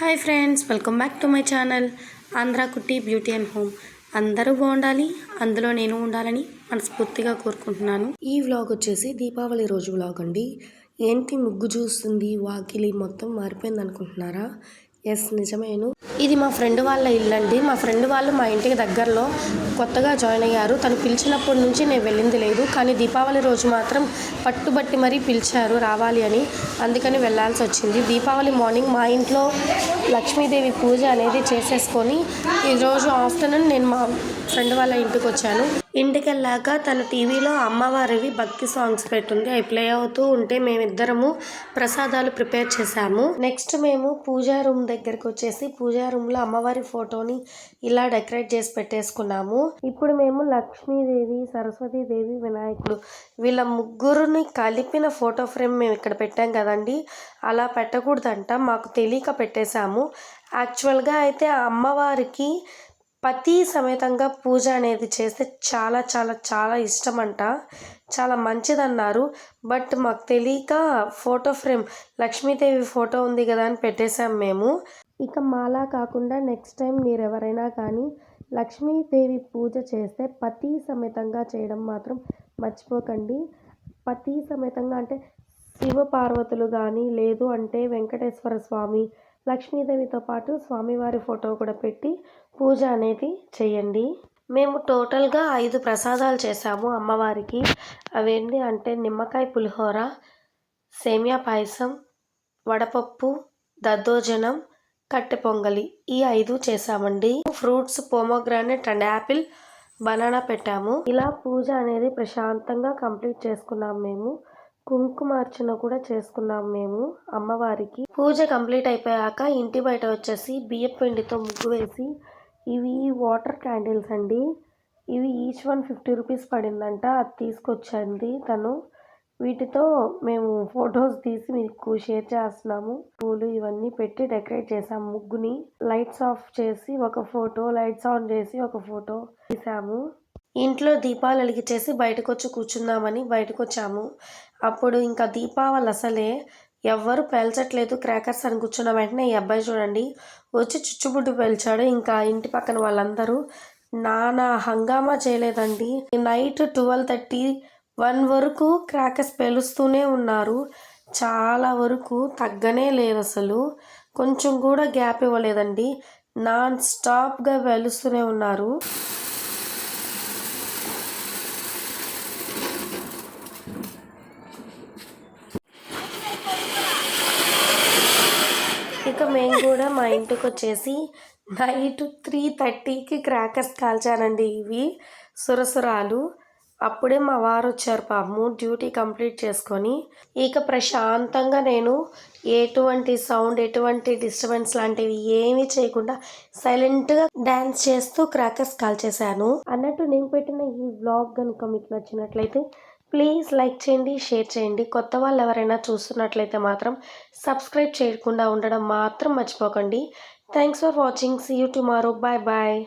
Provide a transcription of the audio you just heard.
Hi friends, welcome back to my channel Andhra కుట్టి beauty and home. అందరూ బాగుండాలి, అందులో నేను ఉండాలని మనస్ఫూర్తిగా కోరుకుంటున్నాను. ఈ వ్లాగ్ వచ్చేసి దీపావళి రోజు వ్లాగ్ అండి. ఏంటి ముగ్గు చూస్తుంది, వాకిలి మొత్తం మారిపోయింది అనుకుంటున్నారా? ఎస్, నిజమేను. ఇది మా ఫ్రెండ్ వాళ్ళ ఇల్లు అండి. మా ఫ్రెండ్ వాళ్ళు మా ఇంటికి దగ్గరలో కొత్తగా జాయిన్ అయ్యారు. తను పిలిచినప్పటి నుంచి నేను వెళ్ళింది లేదు, కానీ దీపావళి రోజు మాత్రం పట్టుబట్టి మరీ పిలిచారు రావాలి అని. అందుకని వెళ్ళాల్సి వచ్చింది. దీపావళి మార్నింగ్ మా ఇంట్లో లక్ష్మీదేవి పూజ అనేది చేసేసుకొని ఈరోజు ఆఫ్టర్నూన్ నేను మా ఫ్రెండ్ వాళ్ళ ఇంటికి వచ్చాను. ఇంటికి వెళ్ళాక తన టీవీలో అమ్మవారివి భక్తి సాంగ్స్ పెట్టుంది. అవి ప్లే అవుతూ ఉంటే మేమిద్దరము ప్రసాదాలు ప్రిపేర్ చేశాము. నెక్స్ట్ మేము పూజా రూమ్ దగ్గరకు వచ్చేసి పూజా రూమ్లో అమ్మవారి ఫోటోని ఇలా డెకరేట్ చేసి పెట్టేసుకున్నాము. ఇప్పుడు మేము లక్ష్మీదేవి, సరస్వతీదేవి, వినాయకుడు వీళ్ళ ముగ్గురుని కలిపిన ఫోటో ఫ్రేమ్ మేము ఇక్కడ పెట్టాం కదండి. అలా పెట్టకూడదంట, మాకు తెలియక పెట్టేశాము. యాక్చువల్గా అయితే ఆ అమ్మవారికి పతి సమేతంగా పూజ అనేది చేస్తే చాలా చాలా చాలా ఇష్టమంట, చాలా మంచిదన్నారు. బట్ మాకు తెలియక ఫోటో ఫ్రేమ్ లక్ష్మీదేవి ఫోటో ఉంది కదా అని పెట్టేశాం మేము. ఇక మాలా కాకుండా నెక్స్ట్ టైం మీరు ఎవరైనా కానీ లక్ష్మీదేవి పూజ చేస్తే పతి సమేతంగా చేయడం మాత్రం మర్చిపోకండి. పతి సమేతంగా అంటే శివపార్వతులు కానీ, లేదు అంటే వెంకటేశ్వర స్వామి, లక్ష్మీదేవితో పాటు స్వామివారి ఫోటో కూడా పెట్టి పూజ అనేది చేయండి. మేము టోటల్గా 5 ప్రసాదాలు చేసాము అమ్మవారికి. అవేంటి అంటే నిమ్మకాయ పులిహోర, సేమియా పాయసం, వడపప్పు, దద్దోజనం, కట్టె పొంగలి, ఈ 5 చేసామండి. Fruits pomegranate and Apple, banana పెట్టాము. ఇలా పూజ అనేది ప్రశాంతంగా కంప్లీట్ చేసుకున్నాం మేము. కుంకుమార్చన కూడా చేసుకున్నాం మేము అమ్మవారికి. పూజ కంప్లీట్ అయిపోయాక ఇంటి బయట వచ్చేసి బియ్యం పిండితో ముగ్గు వేసి, ఇవి వాటర్ క్యాండిల్స్ అండి. ఇవి ఈచ్ 150 రూపీస్ పడిందంట. అది తీసుకొచ్చింది తను. వీటితో మేము ఫొటోస్ తీసి మీకు షేర్ చేస్తున్నాము. పూలు ఇవన్నీ పెట్టి డెకరేట్ చేసాము ముగ్గుని. లైట్స్ ఆఫ్ చేసి ఒక ఫోటో, లైట్స్ ఆన్ చేసి ఒక ఫోటో తీసాము. ఇంట్లో దీపాలు వెలిగించేసి బయటకు వచ్చి కూర్చుందామని బయటకు వచ్చాము. అప్పుడు ఇంకా దీపావళి అసలే ఎవ్వరు పేల్చట్లేదు క్రాకర్స్ అని కూర్చున్న వెంటనే ఈ అబ్బాయి చూడండి వచ్చి చుచ్చుబుడ్డు పేల్చాడు. ఇంకా ఇంటి పక్కన వాళ్ళందరూ నానా హంగామా చేయలేదండి. నైట్ 12:30, 1 వరకు క్రాకర్స్ పేలుస్తూనే ఉన్నారు. చాలా వరకు తగ్గనే లేదు, అసలు కొంచెం కూడా గ్యాప్ ఇవ్వలేదండి. నాన్ స్టాప్గా పేలుస్తూనే ఉన్నారు. ఇక మేము కూడా మా ఇంటికి వచ్చేసి నైట్ 3:30కి క్రాకర్స్ కాల్చానండి. ఇవి సురసురాలు. అప్పుడే మా వారు వచ్చారు పాపము డ్యూటీ కంప్లీట్ చేసుకొని. ఇక ప్రశాంతంగా నేను ఎటువంటి సౌండ్, ఎటువంటి డిస్టర్బెన్స్ లాంటివి ఏమీ చేయకుండా సైలెంట్గా డ్యాన్స్ చేస్తూ క్రాకర్స్ కాల్చేశాను. అన్నట్టు నేను పెట్టిన ఈ వ్లాగ్ కనుక మీకు నచ్చినట్లయితే ప్లీజ్ లైక్ చేయండి, షేర్ చేయండి. కొత్త వాళ్ళు ఎవరైనా చూస్తున్నట్లయితే మాత్రం సబ్స్క్రైబ్ చేయకుండా ఉండడం మాత్రం మర్చిపోకండి. Thanks for watching. See you tomorrow. Bye bye.